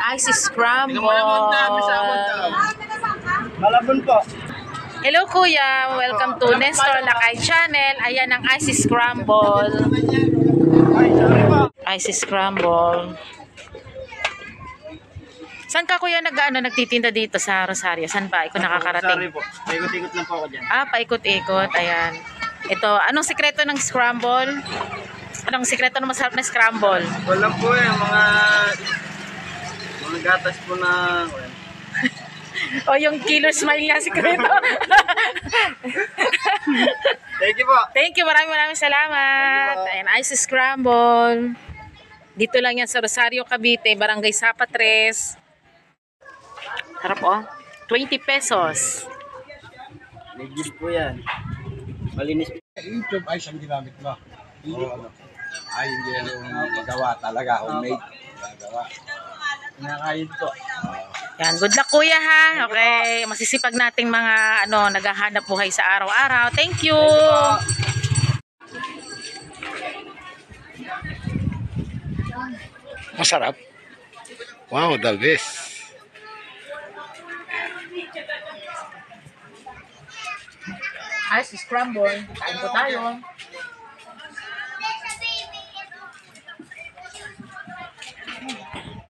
ice scramble. Malabon po. Hello kuya, welcome to Nestor Lakay Channel. Ayan ang ice scramble. Ay, sorry po. Ice scramble. Saan ka kuya nagtitinda dito sa Rosario? Saan ba? Ikaw Sorry nakakarating? po. Paikot-ikot lang po ako dyan. Ah, paikot-ikot. Ayan. Ito, anong sikreto ng scramble? Anong sikreto ng masarap na scramble? Wala po mga gatas po na... O yung killer smile nga sikreto. Thank you po. Thank you, maraming salamat. Ayan, ice scramble. Dito lang yan sa Rosario, Cavite, Barangay Sapa 3. Harap oh. 20 pesos. Legit po yan. Malinis po. YouTube ay siyang ginamit mo. Oo, ano. Ay, hindi yung gawa talaga. Homemade. Gawa. Kinakain po. Yan, good luck kuya ha. Okay, masisipag nating mga naghahanap buhay sa araw-araw. Thank you. Masarap. Wow, the best. Ice scramble. Kain po tayo.